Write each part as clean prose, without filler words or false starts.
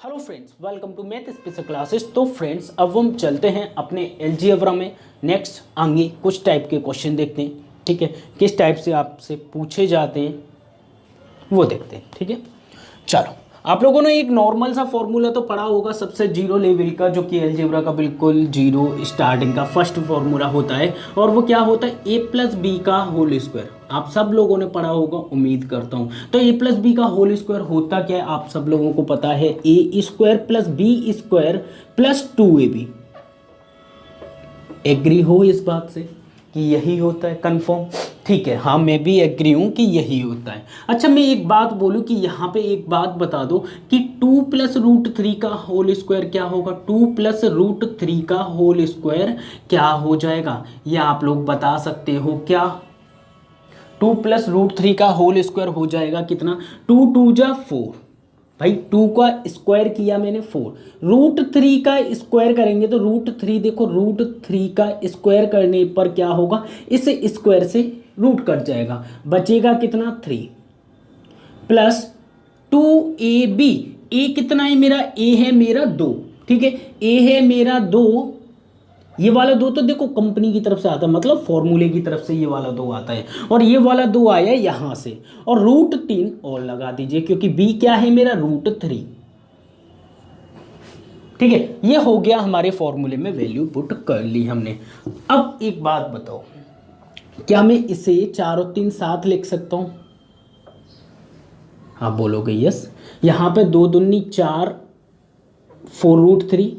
Hello friends, welcome to math special classes. तो friends, अब हम चलते हैं अपने अलजेब्रा में। नेक्स्ट आगे कुछ टाइप के क्वेश्चन देखते हैं, ठीक है। किस टाइप से आपसे पूछे जाते हैं वो देखते हैं, ठीक है। चलो, आप लोगों ने एक नॉर्मल सा फॉर्मूला तो पढ़ा होगा सबसे जीरो लेवल का, जो कि अलजेब्रा का बिल्कुल जीरो स्टार्टिंग का फर्स्ट फॉर्मूला होता है। और वो क्या होता है? ए प्लस बी का होल स्क्वायर। आप सब लोगों ने पढ़ा होगा, उम्मीद करता हूँ। तो ए प्लस बी का होल स्क्वायर होता क्या है? आप सब लोगों को पता है, A square plus B square plus 2ab। Agree हो इस बात से कि यही होता है? कंफर्म? ठीक है, हाँ मैं भी एग्री हूँ कि यही होता है। अच्छा, मैं एक बात बोलूँ कि यहाँ पे एक बात बता दो कि 2 प्लस रूट 3 का होल स्क्वायर क्या होगा? 2 प्लस रूट 3 का होल स्क्वायर क्या हो जाएगा? ये आप लोग बता सकते हो क्या? 2 प्लस रूट 3 का होल स्क्वायर हो जाएगा कितना? 2 2 जा 4। भाई 2 का स्क्वायर किया मैंने 4, रूट 3 का स्क्वायर करेंगे तो रूट 3, देखो रूट 3 का स्क्वायर करने पर क्या होगा? इस स्क्वायर से रूट कट जाएगा, बचेगा कितना? 3 प्लस 2ab। ए कितना है मेरा? ए है मेरा 2, ठीक है। ए है मेरा 2, ये वाला 2 तो देखो कंपनी की तरफ से आता है, मतलब फॉर्मूले की तरफ से ये वाला 2 आता है, और ये वाला 2 आया यहां से, और रूट 3 और लगा दीजिए, क्योंकि b क्या है मेरा? रूट 3, ठीक है। ये हो गया, हमारे फॉर्मूले में वैल्यू पुट कर ली हमने। अब एक बात बताओ, क्या मैं इसे 4 और 3 साथ लिख सकता हूं? हाँ बोलोगे यस। यहां पे 2 दूनी 4, 4 रूट 3,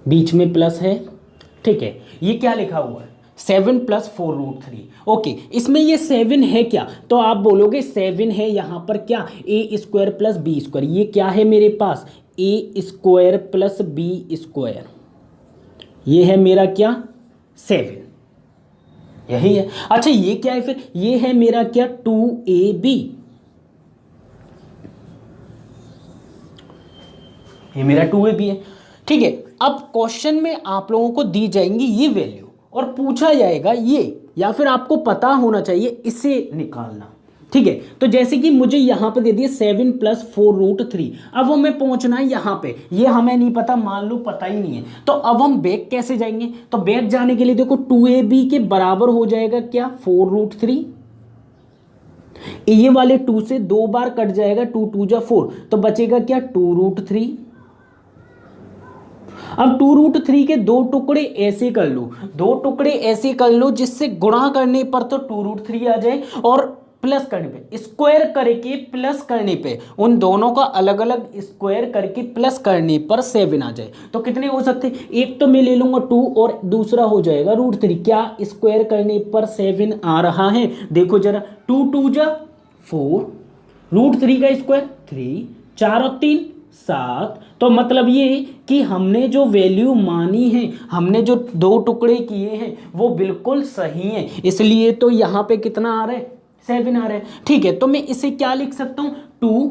बीच में प्लस है, ठीक है। ये क्या लिखा हुआ है? 7 प्लस 4 रूट 3। ओके, इसमें ये 7 है क्या? तो आप बोलोगे 7 है यहाँ पर क्या? ए स्क्वायर प्लस बी स्क्वायर। ये क्या है मेरे पास? ए स्क्वायर प्लस बी स्क्वायर। ये है मेरा क्या? 7, यही है। अच्छा, ये क्या है फिर? ये है मेरा क्या? 2ab। ये मेरा 2ab है, ठीक है। अब क्वेश्चन में आप लोगों को दी जाएंगी ये वैल्यू और पूछा जाएगा ये, या फिर आपको पता होना चाहिए इसे निकालना, ठीक है। तो जैसे कि मुझे यहाँ पे दे दिया 7 प्लस 4 रूट 3। अब हमें पहुंचना है यहाँ पे, ये हमें नहीं पता, मान लो पता ही नहीं है, तो अब हम बैक कैसे जाएंगे? तो बैक जाने के लिए देखो 2ab के बराबर हो जाएगा क्या? 4 रूट 3। ये वाले 2 से 2 बार कट जाएगा, 2 2 जा 4, तो बचेगा क्या? 2 रूट 3। अब 2 रूट 3 के 2 टुकड़े ऐसे कर लो, 2 टुकड़े ऐसे कर लो जिससे गुणा करने पर तो 2 रूट 3 आ जाए, और प्लस करने पे, स्क्वायर करके प्लस करने पे, उन दोनों का अलग अलग स्क्वायर करके प्लस करने पर 7 आ जाए। तो कितने हो सकते हैं? एक तो मैं ले लूंगा 2 और दूसरा हो जाएगा रूट 3। क्या स्क्वायर करने पर 7 आ रहा है? देखो जरा, 2 2 जा 4, रूट 3 का स्क्वायर 3, 4 और 3 7। तो मतलब ये कि हमने जो वैल्यू मानी है, हमने जो 2 टुकड़े किए हैं वो बिल्कुल सही है, इसलिए तो यहाँ पे कितना आ रहा है? 7 आ रहा है, ठीक है। तो मैं इसे क्या लिख सकता हूँ? 2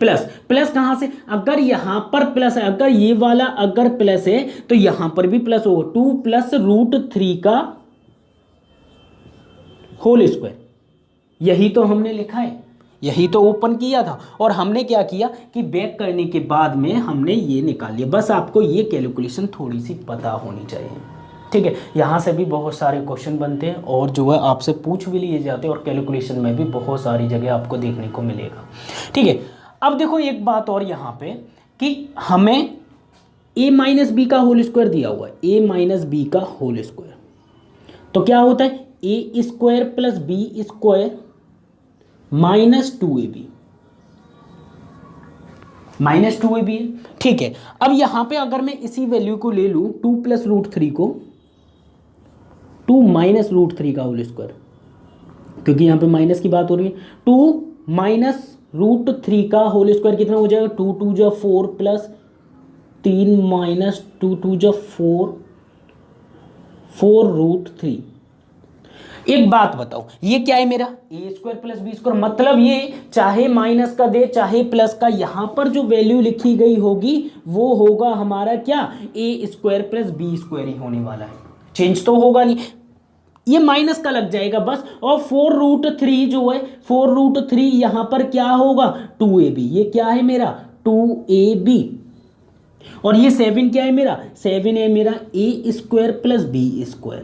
प्लस, प्लस कहां से? अगर यहां पर प्लस है, अगर ये वाला अगर प्लस है तो यहां पर भी प्लस होगा। 2 प्लस रूट 3 का होल स्क्वायर, यही तो हमने लिखा है, यही तो ओपन किया था। और हमने क्या किया कि बैक करने के बाद में हमने ये निकाल लिया। बस आपको ये कैलकुलेशन थोड़ी सी पता होनी चाहिए, ठीक है। यहाँ से भी बहुत सारे क्वेश्चन बनते हैं और जो है आपसे पूछ भी लिए जाते हैं, और कैलकुलेशन में भी बहुत सारी जगह आपको देखने को मिलेगा, ठीक है। अब देखो एक बात और यहाँ पे कि हमें a माइनस बी का होल स्क्वायर दिया हुआ है, a माइनस बी का होल स्क्वायर, तो क्या होता है? A square plus B square minus 2ab, minus 2ab है, ठीक है। अब यहां पे अगर मैं इसी वैल्यू को ले लूं, 2 प्लस रूट 3 को, 2 माइनस रूट 3 का होल स्क्वायर, क्योंकि यहां पे माइनस की बात हो रही है। 2 माइनस रूट 3 का होल स्क्वायर कितना हो जाएगा? 2 2 जा 4 प्लस 3 माइनस 2 2 जा 4, 4 रूट 3। एक बात बताओ, ये क्या है मेरा? ए स्क्वायर प्लस बी स्क्वायर, मतलब ये चाहे माइनस का दे चाहे प्लस का, यहां पर जो वैल्यू लिखी गई होगी वो होगा हमारा क्या? ए स्क्वायर प्लस बी स्क्वायर ही होने वाला है, चेंज तो होगा नहीं। ये माइनस का लग जाएगा बस। और 4√3 जो है 4√3 यहां पर क्या होगा 2ab, ये क्या है मेरा 2ab। और ये 7 क्या है मेरा 7 है मेरा a² प्लस b²।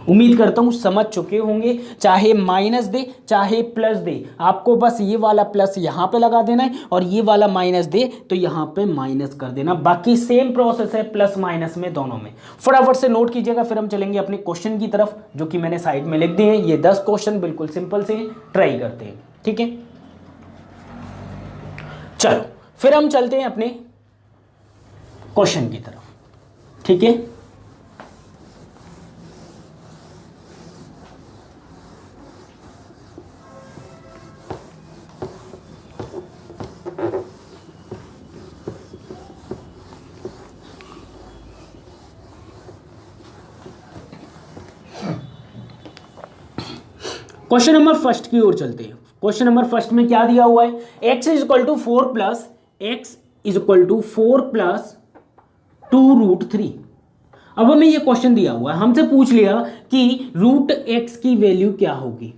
उम्मीद करता हूं समझ चुके होंगे, चाहे माइनस दे चाहे प्लस दे, आपको बस ये वाला प्लस यहां पे लगा देना है और ये वाला माइनस दे तो यहां पे माइनस कर देना। बाकी सेम प्रोसेस है प्लस माइनस में, दोनों में। फटाफट से नोट कीजिएगा, फिर हम चलेंगे अपने क्वेश्चन की तरफ जो कि मैंने साइड में लिख दिए हैं। ये 10 क्वेश्चन बिल्कुल सिंपल से ट्राई करते हैं, ठीक है। चलो फिर हम चलते हैं अपने क्वेश्चन की तरफ, ठीक है। क्वेश्चन नंबर फर्स्ट की ओर चलते हैं। क्वेश्चन नंबर फर्स्ट में क्या दिया हुआ है, x is equal to 4 plus 2√3। अब हमें ये क्वेश्चन दिया हुआ है, हमसे पूछ लिया कि √x की वैल्यू क्या होगी,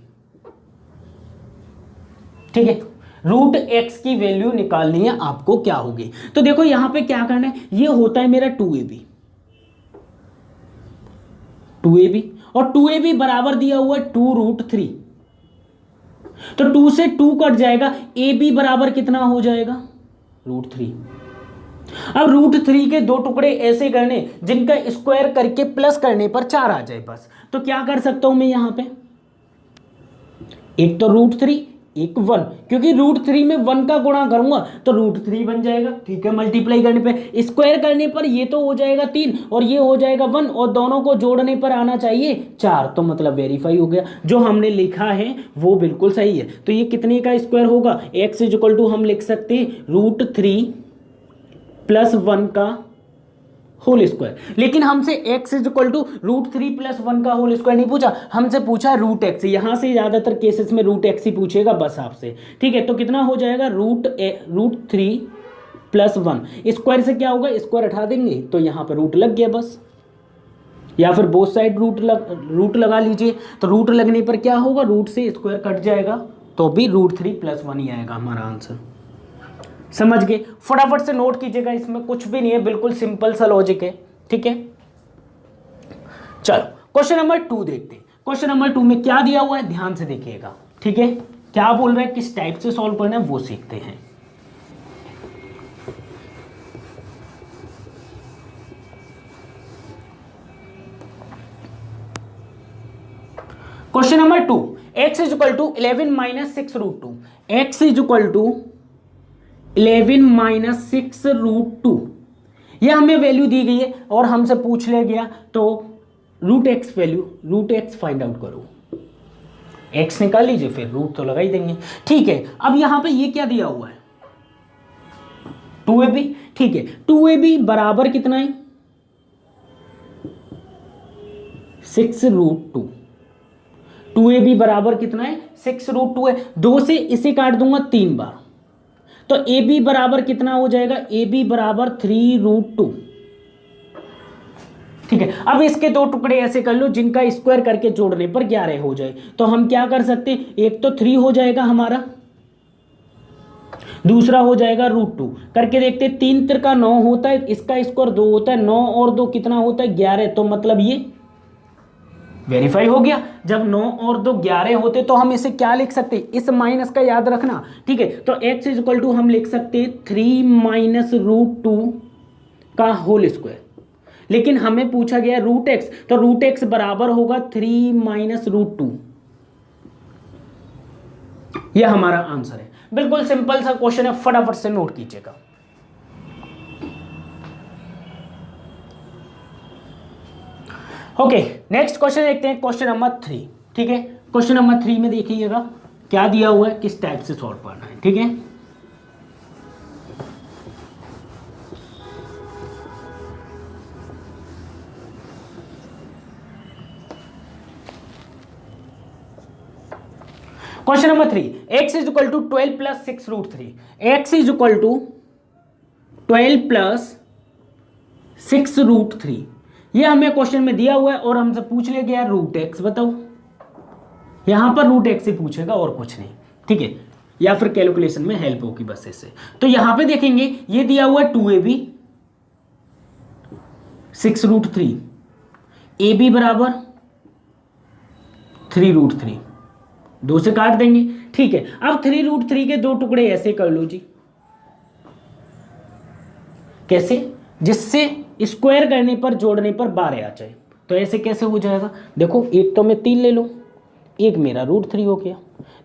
ठीक है। √x की वैल्यू निकालनी है आपको, क्या होगी। तो देखो यहां पे क्या करना है, ये होता है मेरा 2ab और 2ab बराबर दिया हुआ है 2√3। तो 2 से 2 कट जाएगा, ab बराबर कितना हो जाएगा √3। अब √3 के दो टुकड़े ऐसे करने जिनका स्क्वायर करके प्लस करने पर 4 आ जाए बस। तो क्या कर सकता हूं मैं यहां पे, एक तो √3 एक 1, क्योंकि √3 में 1 का गुणा करूंगा तो √3 बन जाएगा, ठीक है। मल्टीप्लाई करने पे स्क्वायर करने पर ये तो हो जाएगा 3 और ये हो जाएगा 1 और दोनों को जोड़ने पर आना चाहिए 4, तो मतलब वेरीफाई हो गया। जो हमने लिखा है वो बिल्कुल सही है। तो ये कितने का स्क्वायर होगा, x इज इक्वल टू हम लिख सकते हैं √3 प्लस 1 का होल स्क्वायर। लेकिन हमसे x is equal to √3 plus 1 का होल स्क्वायर नहीं पूछा, हमसे पूछा √x। यहां से ज्यादातर केसेस में √x ही पूछेगा बस आपसे, ठीक है। तो कितना हो जाएगा √3 प्लस 1, स्क्वायर से क्या होगा स्क्वायर हटा देंगे तो यहां पर रूट लग गया बस, या फिर बोथ साइड रूट लगा लीजिए। तो रूट लगने पर क्या होगा, रूट से स्क्वायर कट जाएगा तो भी √3 प्लस 1 ही आएगा हमारा आंसर। समझ गए, फटाफट से नोट कीजिएगा, इसमें कुछ भी नहीं है, बिल्कुल सिंपल सा लॉजिक है, ठीक है। चलो क्वेश्चन नंबर 2 देखते हैं। क्वेश्चन नंबर 2 में क्या दिया हुआ है ध्यान से देखिएगा, ठीक है। क्या बोल रहा है, किस टाइप से सॉल्व करना है वो सीखते हैं। Question number 2, x is equal to 11 minus 6√2, x is equal to 11 minus 6√2, यह हमें वैल्यू दी गई है और हमसे पूछ लिया गया तो √x value √x find out करो। x निकाल लीजिए, फिर रूट तो लगा ही देंगे, ठीक है। अब यहां पे ये क्या दिया हुआ है 2ab, ठीक है। 2ab बराबर कितना है 6√2, 2ab बराबर कितना है 6√2 है। 2 से इसे काट दूंगा 3 बार, तो ab बराबर कितना हो जाएगा, ab बराबर 3√2, ठीक है। अब इसके दो टुकड़े ऐसे कर लो जिनका स्क्वायर करके जोड़ने पर 11 हो जाए। तो हम क्या कर सकते हैं, एक तो 3 हो जाएगा हमारा, दूसरा हो जाएगा √2 करके देखते। 3 तिरका 9 होता है, इसका स्क्वायर 2 होता है, 9 और 2 कितना होता है 11, तो मतलब ये वेरीफाई हो गया। जब 9 और 2 11 होते तो हम इसे क्या लिख सकते हैं, इस माइनस का याद रखना, ठीक है। तो x इज इक्वल टू हम लिख सकते हैं 3 माइनस √2 का होल स्क्वायर। लेकिन हमें पूछा गया √x, तो √x बराबर होगा 3 माइनस √2, यह हमारा आंसर है। बिल्कुल सिंपल सा क्वेश्चन है, फटाफट से नोट कीजिएगा। ओके, नेक्स्ट क्वेश्चन देखते हैं, क्वेश्चन नंबर 3, ठीक है। क्वेश्चन नंबर 3 में देखिएगा क्या दिया हुआ है, किस टाइप से सॉल्व करना है, ठीक है। Question number 3, x is equal to 12 plus 6√3, x is equal to 12 plus 6√3, ये हमें क्वेश्चन में दिया हुआ है और हमसे पूछ ले गया रूट एक्स बताओ, यहां पर रूट एक्स से पूछेगा और कुछ नहीं, ठीक है, या फिर कैलकुलेशन में हेल्प होगी बस ऐसे। तो यहां पे देखेंगे ये दिया हुआ है 2ab 6√3, ab बराबर 3√3, 2 से काट देंगे, ठीक है। अब 3√3 के 2 टुकड़े ऐसे कर लो जी, कैसे, जिससे स्क्वायर करने पर जोड़ने पर 12 आ जाए। तो ऐसे कैसे हो जाएगा, देखो एक तो मैं 3 ले लो, एक मेरा √3 हो गया,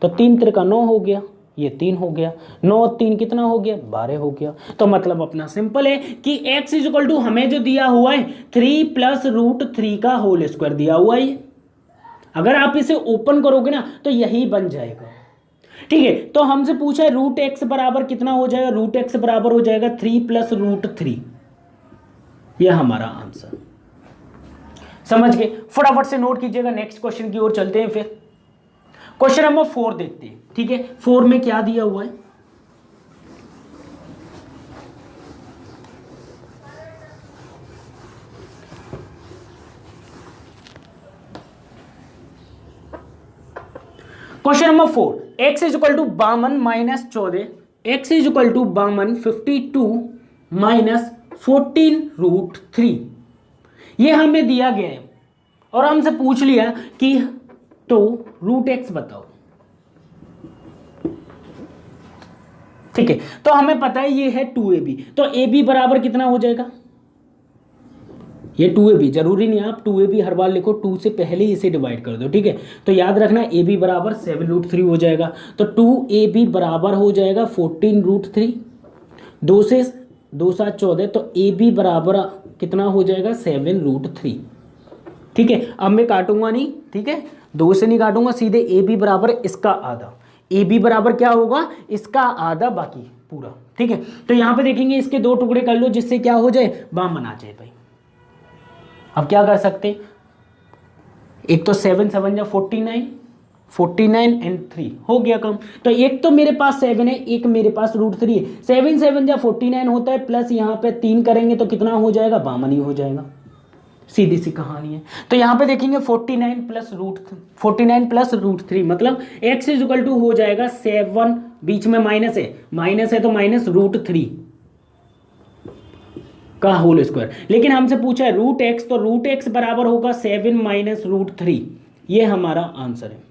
तो 3 त्रिका 9 हो गया, ये 3 हो गया, 9 और 3 कितना हो गया, 12 हो गया। तो मतलब अपना सिंपल है कि x इक्वल टू हमें जो दिया हुआ है 3 + √3 का होल स्क्वायर दिया हुआ है। अगर आप इसे ओपन करोगे ना तो यही बन जाएगा, ठीक है। तो हमसे पूछा है रूट एक्स बराबर कितना हो जाएगा, रूट एक्स बराबर हो जाएगा 3 + √3, यह हमारा आंसर। समझ गए, फटाफट से नोट कीजिएगा। नेक्स्ट क्वेश्चन की ओर चलते हैं। फिर क्वेश्चन नंबर 4 देखते हैं, ठीक है। 4 में क्या दिया हुआ है, question number 4, x equal to 52 - 14, x equal to 52 - 14√3, ये हमें दिया गया है और हमसे पूछ लिया कि तो रूट एक्स बताओ, ठीक है। तो हमें पता है ये है 2ab, तो ab बराबर कितना हो जाएगा, ये 2ab, जरूरी नहीं आप 2ab हर बार लिखो, 2 से पहले ही इसे डिवाइड कर दो, ठीक है। तो याद रखना ab बराबर 7√3 हो जाएगा, तो 2ab बराबर हो जाएगा 14√3, 2 से 2 7 14, तो ab बराबर कितना हो जाएगा 7√3, ठीक है। अब मैं काटूंगा नहीं, ठीक है, 2 से नहीं काटूंगा, सीधे ab बराबर इसका आधा, ab बराबर क्या होगा, इसका आधा, बाकी पूरा, ठीक है। तो यहां पे देखेंगे इसके 2 टुकड़े कर लो, जिससे क्या हो जाए, 52 आ जाए भाई। अब क्या कर सकते, एक तो 7 7 या 49, 49 एंड 3 हो गया कम। तो एक तो मेरे पास 7 है, एक मेरे पास √3 है, 7 7 या 49 होता है, प्लस यहाँ पे 3 करेंगे तो कितना हो जाएगा, 52 ही हो जाएगा, सीधी सी कहानी है। तो यहाँ पे देखेंगे 49 + √3, मतलब x इक्वल टू हो जाएगा 7, बीच में माइनस है तो -√3 का होल स्क्वायर। लेकिन हमसे पूछा है रूट एक्स, तो रूट एक्स बराबर होगा 7 - √3, ये हमारा आंसर है,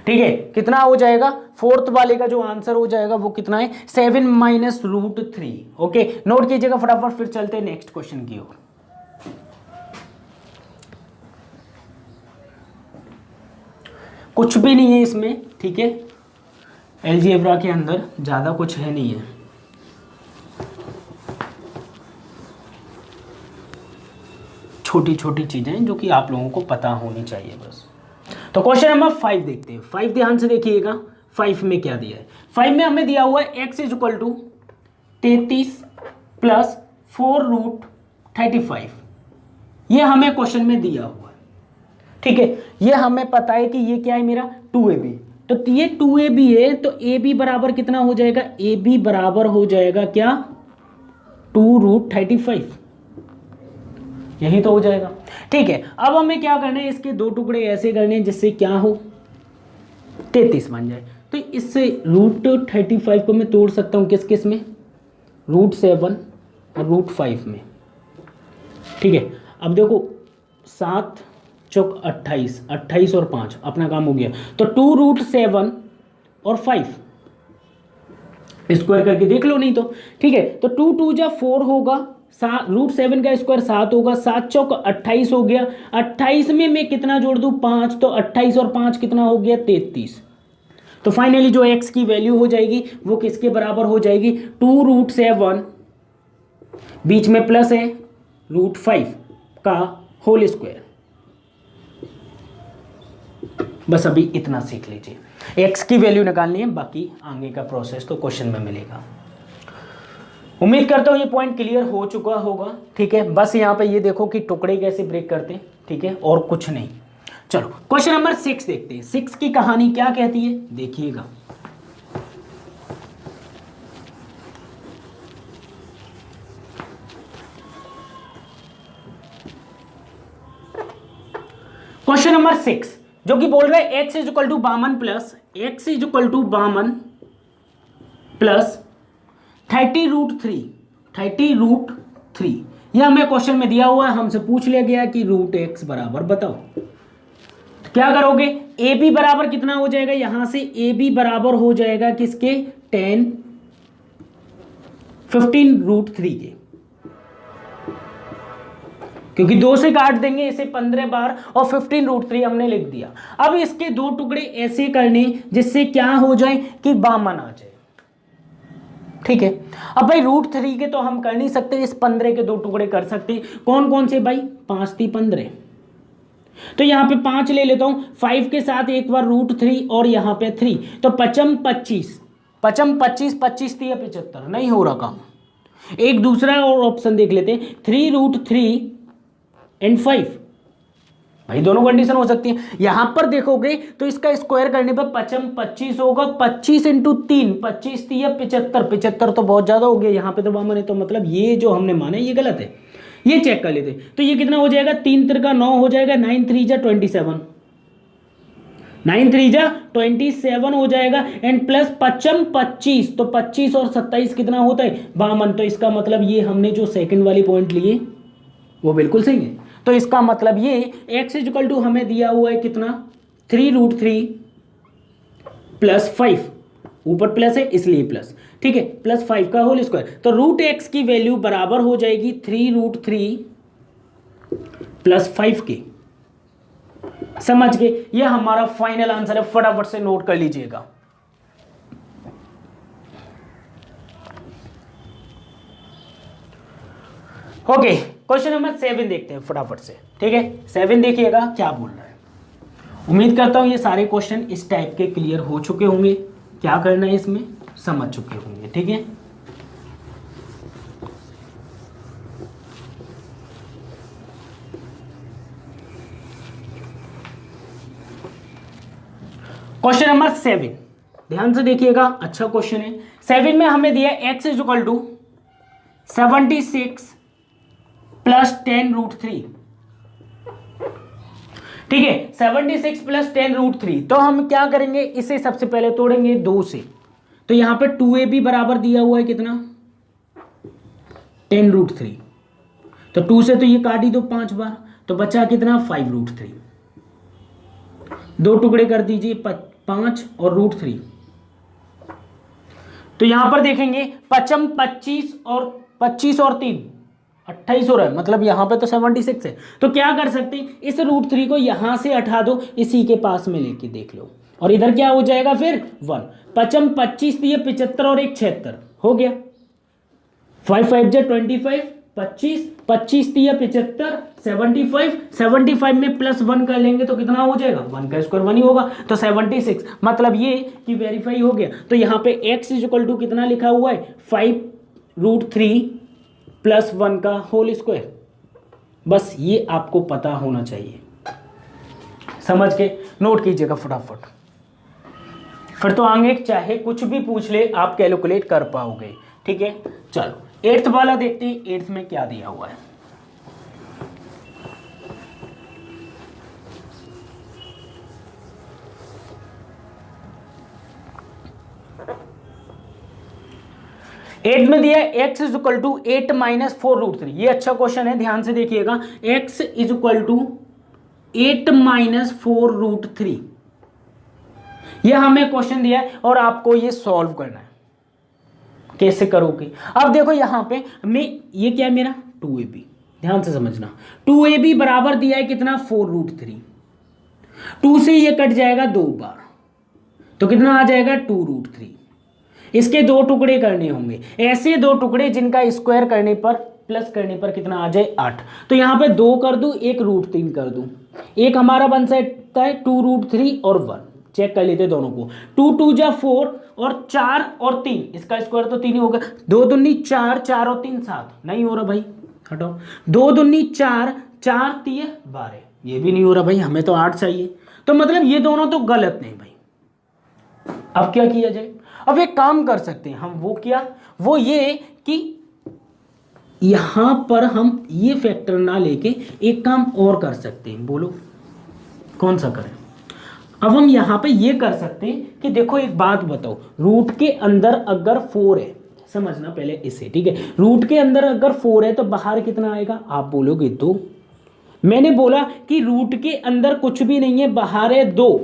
ठीक है। कितना हो जाएगा, फोर्थ वाले का जो आंसर हो जाएगा वो कितना है, 7 - √3, ओके। नोट कीजिएगा फटाफट, फिर चलते हैं नेक्स्ट क्वेश्चन की ओर। कुछ भी नहीं है इसमें, ठीक है, अलजेब्रा के अंदर ज्यादा कुछ है नहीं है, छोटी छोटी चीजें जो कि आप लोगों को पता होनी चाहिए बस। तो क्वेश्चन नंबर 5 देखते हैं। 5 ध्यान से देखिएगा, 5 में क्या दिया है, 5 में हमें दिया हुआ है x इक्वल टू 33 + 4√35, ये हमें क्वेश्चन में दिया हुआ है, ठीक है। ये हमें पता है कि ये क्या है मेरा 2ab, तो ये 2ab है, तो ab बराबर कितना हो जाएगा, ab बराबर हो जाएगा क्या 2√35, यही तो हो जाएगा, ठीक है। अब हमें क्या करना है, इसके 2 टुकड़े ऐसे करने हैं जिससे क्या हो 33 बन जाए। तो इससे √35 को मैं तोड़ सकता हूँ किस किस में, √7 और √5 में, ठीक है। अब देखो 7 चौक 28, 28 और 5 अपना काम हो गया, तो 2√7 और 5 स्क्वायर करके देख लो नहीं तो, ठीक है। तो 2 2 जा 4 होगा, √7 का स्क्वायर 7 होगा, 7 चौक 28 हो गया, 28 में मैं कितना जोड़ दूं 5, तो 28 और 5 कितना हो गया 33। तो फाइनली जो x की वैल्यू हो जाएगी वो किसके बराबर हो जाएगी, 2√7 बीच में प्लस है √5 का होल स्क्वायर। बस अभी इतना सीख लीजिए, x की वैल्यू निकालनी है, बाकी आगे का प्रोसेस तो क्वेश्चन में मिलेगा। उम्मीद करता हूँ ये पॉइंट क्लियर हो चुका होगा, ठीक है। बस यहाँ पे ये देखो कि टुकड़े कैसे ब्रेक करते हैं, ठीक है, और कुछ नहीं। चलो क्वेश्चन नंबर 6 देखते हैं। 6 की कहानी क्या कहती है देखिएगा। क्वेश्चन नंबर 6 जो कि बोल रहे हैं x is equal to 52 plus x is equal to 52 plus 30√3 यह हमें क्वेश्चन में दिया हुआ है, हमसे पूछ लिया गया कि रूट एक्स बराबर बताओ। तो क्या करोगे, ए बी बराबर कितना हो जाएगा, यहां से ए बी बराबर हो जाएगा किसके 15√3 के, क्योंकि 2 से काट देंगे इसे 15 बार और 15√3 हमने लिख दिया। अब इसके 2 टुकड़े ऐसे करने जिससे क्या हो जाए कि 52 आ जाए। ठीक है, अब भाई √3 के तो हम कर नहीं सकते, इस 15 के 2 टुकड़े कर सकते। कौन कौन से भाई, 5 3 15, तो यहां पे 5 ले लेता हूं, 5 के साथ एक बार √3 और यहां पे 3, तो 5 25 25 3 75, नहीं हो रहा काम। एक दूसरा और ऑप्शन देख लेते हैं, 3√3 एंड 5, भाई दोनों कंडीशन हो सकती है। यहां पर देखोगे तो इसका स्क्वायर करने पर 5 25 होगा, 25 इंटू 3 25 3 75 तो बहुत ज्यादा हो गया, यहां पे तो 52 है, तो मतलब ये जो हमने माना ये गलत है, ये चेक कर लेते। तो ये कितना हो जाएगा, 3 3 का 9 हो जाएगा, 9 3 जा 27, 9 3 जा 27 हो जाएगा, एंड प्लस 5 25, तो 25 और 27 कितना होता है 52, तो इसका मतलब ये हमने जो सेकंड वाली पॉइंट लिए वो बिल्कुल सही है। तो इसका मतलब ये x इज इक्वल टू हमें दिया हुआ है कितना 3√3 प्लस 5, ऊपर प्लस है इसलिए प्लस, ठीक है, प्लस 5 का होल स्क्वायर, तो √x की वैल्यू बराबर हो जाएगी 3√3 प्लस 5 के। समझ गए, ये हमारा फाइनल आंसर है, फटाफट से नोट कर लीजिएगा। ओके, क्वेश्चन नंबर 7 देखते हैं फटाफट से, ठीक है। 7 देखिएगा क्या बोल रहा है। उम्मीद करता हूं ये सारे क्वेश्चन इस टाइप के क्लियर हो चुके होंगे, क्या करना है इसमें समझ चुके होंगे, ठीक है। क्वेश्चन नंबर 7 ध्यान से देखिएगा, अच्छा क्वेश्चन है। 7 में हमें दिया x is equal to 76 plus 10√3, ठीक है, 76 प्लस 10√3, तो हम क्या करेंगे, इसे सबसे पहले तोड़ेंगे 2 से, तो यहां पे 2ab बराबर दिया हुआ है कितना 10√3, तो 2 से तो ये काट ही दो 5 बार, तो बचा कितना 5√3, 2 टुकड़े कर दीजिए 5 और √3, तो यहां पर देखेंगे 5 25 और 3 28 हो रहा है, मतलब यहां पे तो 76 है, तो क्या कर सकते हैं, इस √3 को यहां से हटा दो, इसी के पास में लेके देख लो, और इधर क्या हो जाएगा फिर 1, 5 25 दिए 75 और 1 76 हो गया, 5 5 जा 25 25 25 दिया 75 75 में प्लस 1 कर लेंगे तो कितना हो जाएगा, 1 का स्क्वायर 1 ही होगा, तो 76, मतलब ये कि वेरीफाई हो गया। तो यहाँ पे x इज इक्वल टू कितना लिखा हुआ है 5√3 प्लस 1 का होल स्क्वायर, बस ये आपको पता होना चाहिए, समझ के नोट कीजिएगा फटाफट, फिर तो आगे चाहे कुछ भी पूछ ले आप कैलकुलेट कर पाओगे, ठीक है। चलो 8th वाला देखते हैं, 8th में क्या दिया हुआ है। एट में दिया x is equal to 8 minus 4√3, ये अच्छा क्वेश्चन है, ध्यान से देखिएगा, x is equal to 8 minus 4√3, ये हमें क्वेश्चन दिया है और आपको ये सॉल्व करना है। कैसे करोगे, अब देखो यहां पे मैं ये क्या है मेरा 2ab, ध्यान से समझना, 2ab बराबर दिया है कितना 4√3, 2 से ये कट जाएगा 2 बार, तो कितना आ जाएगा 2√3, इसके 2 टुकड़े करने होंगे, ऐसे 2 टुकड़े जिनका स्क्वायर करने पर प्लस करने पर कितना आ जाए 8, तो यहां पे 2 कर दूं, एक √3 कर दूं, एक हमारा बन सकता है 2√3 और 1, चेक कर लेते दोनों को, 2 2 जा 4 और 4 और 3, इसका स्क्वायर तो 3 ही होगा, 2 दूनी 4 4 और 3 7, नहीं हो रहा भाई, हटाओ, 2 दूनी 4 4 3 12, ये भी नहीं हो रहा भाई, हमें तो 8 चाहिए, तो मतलब ये दोनों तो गलत नहीं भाई। अब क्या किया जाए, अब एक काम कर सकते हैं हम, वो क्या, वो ये कि यहां पर हम ये फैक्टर ना लेके एक काम और कर सकते हैं, बोलो कौन सा करें? अब हम यहाँ पे ये कर सकते हैं कि देखो एक बात बताओ, रूट के अंदर अगर 4 है, समझना पहले इसे, ठीक है, रूट के अंदर अगर 4 है तो बाहर कितना आएगा? आप बोलोगे 2। मैंने बोला कि रूट के अंदर कुछ भी नहीं है, बाहर है 2,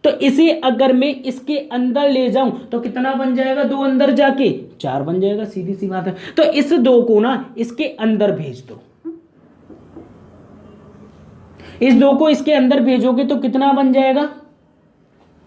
तो इसे अगर मैं इसके अंदर ले जाऊं तो कितना बन जाएगा? 2 अंदर जाके 4 बन जाएगा, सीधी सी बात है। तो इस 2 को ना इसके अंदर भेज दो, इस 2 को इसके अंदर भेजोगे तो कितना बन जाएगा?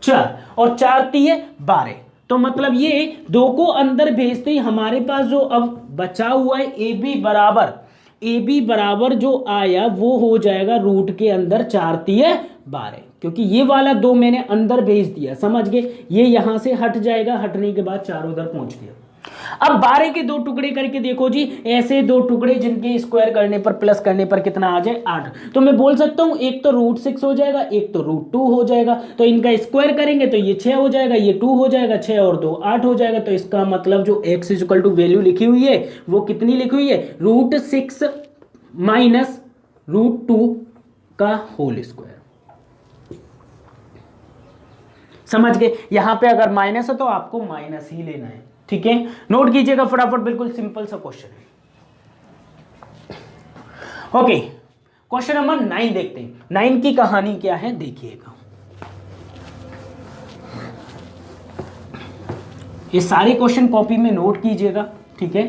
4, और 4 तिये 12। तो मतलब ये 2 को अंदर भेजते ही हमारे पास जो अब बचा हुआ है ए बी बराबर जो आया वो हो जाएगा रूट के अंदर 4 तिये 12, क्योंकि ये वाला 2 मैंने अंदर भेज दिया, समझ गए? ये यहां से हट जाएगा, हटने के बाद 4 उधर पहुंच गया। अब 12 के 2 टुकड़े करके देखो जी, ऐसे 2 टुकड़े जिनके स्क्वायर करने पर प्लस करने पर कितना आ जाए? 8। तो मैं बोल सकता हूं एक तो √6 हो जाएगा, एक तो √2 हो जाएगा। तो इनका स्क्वायर करेंगे तो ये 6 हो जाएगा, ये 2 हो जाएगा, 6 और 2 8 हो जाएगा। तो इसका मतलब जो x इक्वल टू वैल्यू लिखी हुई है वो कितनी लिखी हुई है? √6 माइनस √2 का होल स्क्वायर। समझ गए? यहां पे अगर माइनस है तो आपको माइनस ही लेना है, ठीक है? नोट कीजिएगा फटाफट, बिल्कुल सिंपल सा क्वेश्चन है। ओके, क्वेश्चन नंबर 9 देखते हैं। 9 की कहानी क्या है देखिएगा। ये सारे क्वेश्चन कॉपी में नोट कीजिएगा, ठीक है?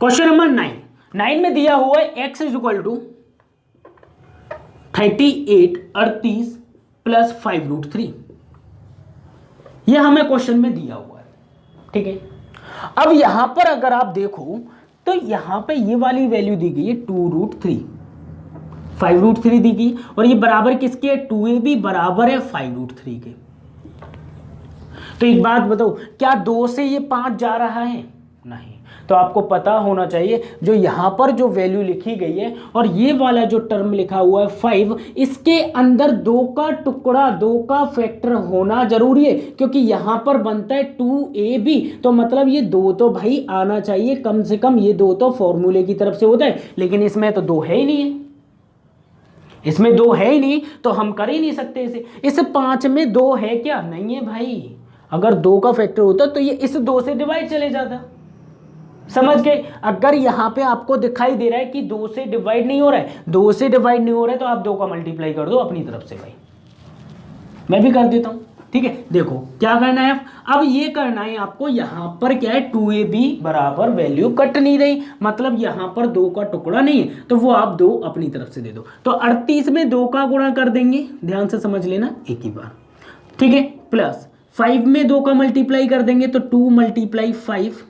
क्वेश्चन नंबर 9 में दिया हुआ है x इक्वल टू 38 प्लस 5√3। यह हमें क्वेश्चन में दिया हुआ है, ठीक है? अब यहां पर अगर आप देखो तो यहां पे ये वाली वैल्यू दी गई है 2√3, 5√3 दी गई, और ये बराबर किसके है? 2ab बराबर है 5√3 के। तो एक बात बताओ, क्या 2 से ये 5 जा रहा है? नहीं। तो आपको पता होना चाहिए जो यहां पर जो वैल्यू लिखी गई है और ये वाला जो टर्म लिखा हुआ है 5, इसके अंदर 2 का टुकड़ा, 2 का फैक्टर होना जरूरी है, क्योंकि यहां पर बनता है 2ab, तो मतलब ये 2 तो भाई आना चाहिए कम से कम। ये 2 तो फॉर्मूले की तरफ से होता है, लेकिन इसमें तो 2 है ही नहीं है, इसमें 2 है ही नहीं, तो हम कर ही नहीं सकते इसे। इस 5 में 2 है क्या? नहीं है भाई। अगर 2 का फैक्टर होता तो ये इस 2 से डिवाइड चले जाता, समझ गए? अगर यहां पे आपको दिखाई दे रहा है कि 2 से डिवाइड नहीं हो रहा है, 2 से डिवाइड नहीं हो रहा है, तो आप 2 का मल्टीप्लाई कर दो अपनी तरफ से भाई। मैं भी कर देता हूं, ठीक है? देखो क्या करना है अब ये करना है आपको, यहां पर क्या है? 2ab बराबर वैल्यू कट नहीं रही, मतलब यहां पर 2 का टुकड़ा नहीं है, तो वो आप 2 अपनी तरफ से दे दो। तो 38 में 2 का गुणा कर देंगे, ध्यान से समझ लेना एक ही बार, ठीक है? प्लस 5 में 2 का मल्टीप्लाई कर देंगे तो 2 × 5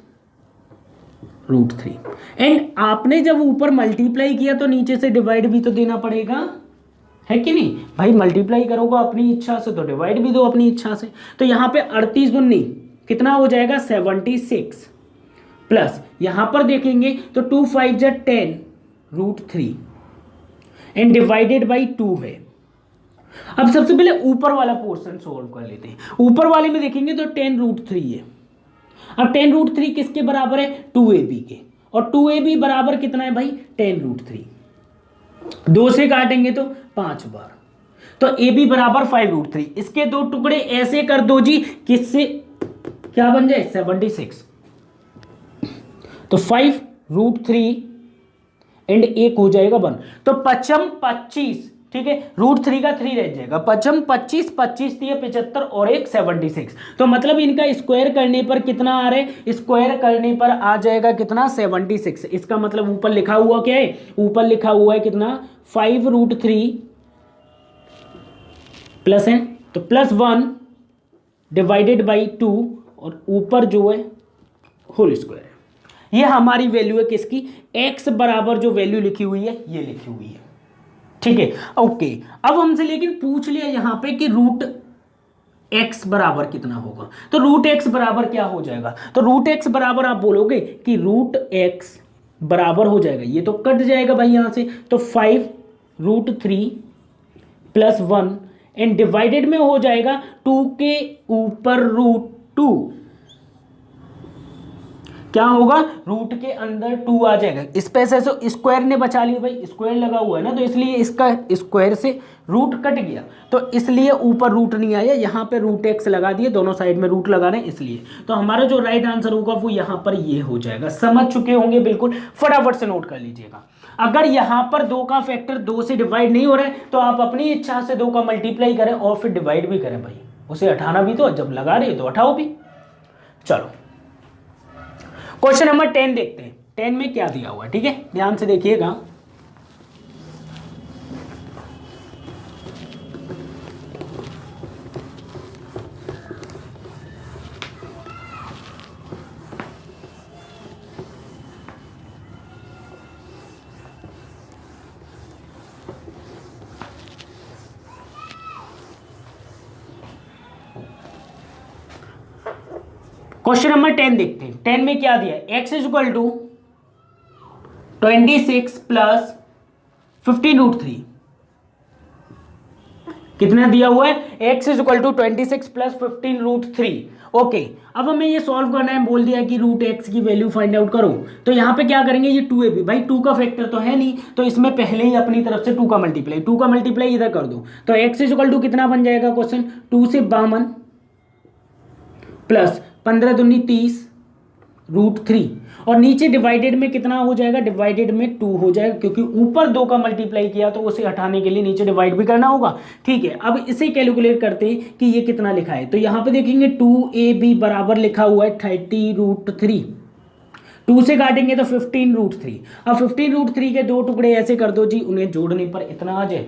√3। एंड आपने जब ऊपर मल्टीप्लाई किया तो नीचे से डिवाइड भी तो देना पड़ेगा, है कि नहीं भाई? मल्टीप्लाई करोगे अपनी इच्छा से तो डिवाइड भी दो अपनी इच्छा से। तो यहां पे 38 दूनी कितना हो जाएगा? 76, प्लस यहां पर देखेंगे तो 2 5 जा 10 √3 एंड डिवाइडेड बाई 2 है। अब सबसे पहले ऊपर वाला पोर्शन सोल्व कर लेते हैं। ऊपर वाले में देखेंगे तो 10 √3 है। अब 10 √3 किसके बराबर है? 2ab के, और 2ab बराबर कितना है भाई? 10 √3। 2 से काटेंगे तो 5 बार, तो ab बराबर 5√3। इसके 2 टुकड़े ऐसे कर दो जी, किससे क्या बन जाए? 76। तो 5√3 एंड 1 हो जाएगा 1, तो 5 25, ठीक है? √3 का 3 रह जाएगा, 5 25, 25 75 और 1 76। तो मतलब इनका स्क्वायर करने पर कितना आ रहा है? स्क्वायर करने पर आ जाएगा कितना? 76। इसका मतलब ऊपर लिखा हुआ क्या है? ऊपर लिखा हुआ है कितना? 5√3 प्लस है तो +1 डिवाइडेड बाई 2, और ऊपर जो है होल स्क्वायर है। ये हमारी वैल्यू है किसकी? x बराबर जो वैल्यू लिखी हुई है ये लिखी हुई है, ठीक है? ओके, अब हमसे लेकिन पूछ लिया यहां पे कि √x बराबर कितना होगा, तो √x बराबर क्या हो जाएगा? तो √x बराबर आप बोलोगे कि √x बराबर हो जाएगा, ये तो कट जाएगा भाई यहां से, तो 5√3 +1 एंड डिवाइडेड में हो जाएगा 2 के ऊपर 2 क्या होगा, रूट के अंदर 2 आ जाएगा। इस पे से स्क्वायर ने बचा लिया भाई, स्क्वायर लगा हुआ है ना, तो इसलिए इसका स्क्वायर से रूट कट गया, तो इसलिए ऊपर रूट नहीं आया, यहाँ पे रूट एक्स लगा दिए, दोनों साइड में रूट लगा रहे हैं इसलिए। तो हमारा जो राइट आंसर होगा वो यहाँ पर ये हो जाएगा। समझ चुके होंगे बिल्कुल, फटाफट से नोट कर लीजिएगा। अगर यहाँ पर 2 का फैक्टर 2 से डिवाइड नहीं हो रहा है तो आप अपनी इच्छा से 2 का मल्टीप्लाई करें और फिर डिवाइड भी करें भाई, उसे हटाना भी तो, जब लगा रहे तो हटाओ भी। चलो क्वेश्चन नंबर 10 देखते हैं, 10 में क्या दिया हुआ है, ठीक है, ध्यान से देखिएगा। क्वेश्चन नंबर 10 देखते हैं, 10 में क्या दिया है, x is equal to 26 plus 15√3, कितना दिया हुआ है, x is equal to 26 plus 15√3। Okay, अब हमें ये सॉल्व करना है, बोल दिया कि रूट एक्स की वैल्यू फाइंड आउट करो, तो यहाँ पे क्या करेंगे, ये 2ab भाई 2 का फैक्टर तो है नहीं, तो इसमें पहले ही अपनी तरफ से 2 का मल्टीप्लाई इधर कर दो, तो x इज इक्वल टू कितना बन जाएगा क्वेश्चन, 2 से 52 प्लस 15 दूनी 30 √3, और नीचे डिवाइडेड में कितना हो जाएगा, डिवाइडेड में 2 हो जाएगा, क्योंकि ऊपर 2 का मल्टीप्लाई किया तो उसे हटाने के लिए नीचे डिवाइड भी करना होगा। ठीक है, अब इसे कैलकुलेट करते हैं कि ये कितना लिखा है, तो यहाँ पे देखेंगे 2ab बराबर लिखा हुआ है 30√3, 2 से काटेंगे तो 15√3। अब 15√3 के 2 टुकड़े ऐसे कर दो जी, उन्हें जोड़ने पर इतना आ जाए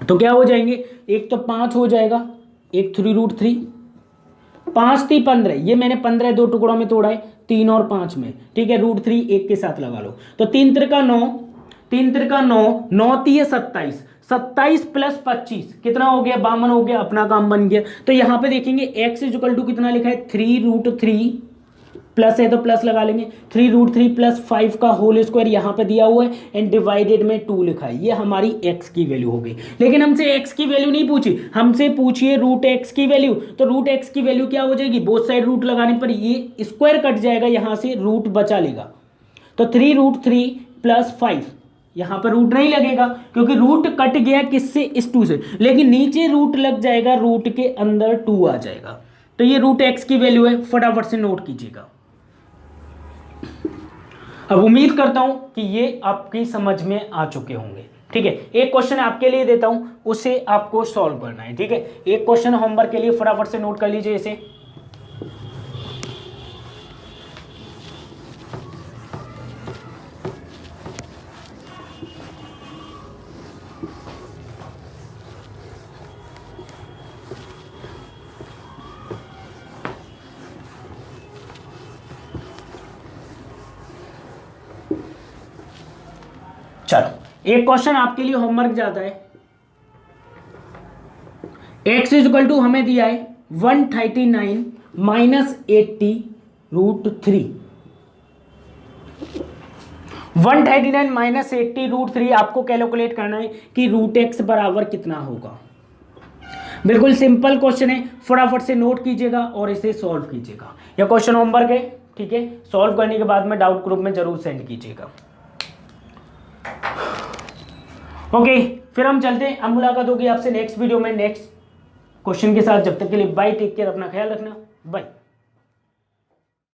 तो क्या हो जाएंगे, एक तो 5 हो जाएगा, एक 3√3, 5 3 15, ये मैंने 15 2 टुकड़ों में तोड़ा है, 3 और 5 में, ठीक है, √3 एक के साथ लगा लो, तो 3 त्रिका 9, 3 त्रिका 9, 9 3 27, 27 प्लस 25 कितना हो गया, 52 हो गया, अपना काम बन गया। तो यहाँ पे देखेंगे x इज इक्वल टू कितना लिखा है, 3√3, प्लस है तो प्लस लगा लेंगे, 3√3 प्लस 5 का होल स्क्वायर यहाँ पे दिया हुआ है, एंड डिवाइडेड में 2 लिखा है, ये हमारी x की वैल्यू हो गई। लेकिन हमसे x की वैल्यू नहीं पूछी, हमसे पूछिए रूट x की वैल्यू, तो रूट x की वैल्यू क्या हो जाएगी, बोथ साइड रूट लगाने पर ये स्क्वायर कट जाएगा, यहाँ से रूट बचा लेगा, तो 3√3 प्लस 5, यहाँ पर रूट नहीं लगेगा क्योंकि रूट कट गया किससे, इस 2 से, लेकिन नीचे रूट लग जाएगा, रूट के अंदर 2 आ जाएगा, तो ये रूट x की वैल्यू है, फटाफट से नोट कीजिएगा। अब उम्मीद करता हूं कि ये आपकी समझ में आ चुके होंगे। ठीक है, एक क्वेश्चन आपके लिए देता हूं, उसे आपको सॉल्व करना है। ठीक है, एक क्वेश्चन होमवर्क के लिए फटाफट से नोट कर लीजिए इसे। चलो, एक क्वेश्चन आपके लिए होमवर्क जाता है, x इज इक्वल टू हमें दिया है 139 माइनस 80√3, 139 माइनस 80√3 आपको कैलकुलेट करना है कि रूट एक्स बराबर कितना होगा। बिल्कुल सिंपल क्वेश्चन है, फटाफट से नोट कीजिएगा और इसे सॉल्व कीजिएगा। यह क्वेश्चन होमवर्क है, ठीक है, सॉल्व करने के बाद में डाउट ग्रुप में जरूर सेंड कीजिएगा। ओके, फिर हम चलते हैं, अब मुलाकात होगी आपसे नेक्स्ट वीडियो में नेक्स्ट क्वेश्चन के साथ। जब तक के लिए बाय, टेक केयर, अपना ख्याल रखना, बाय।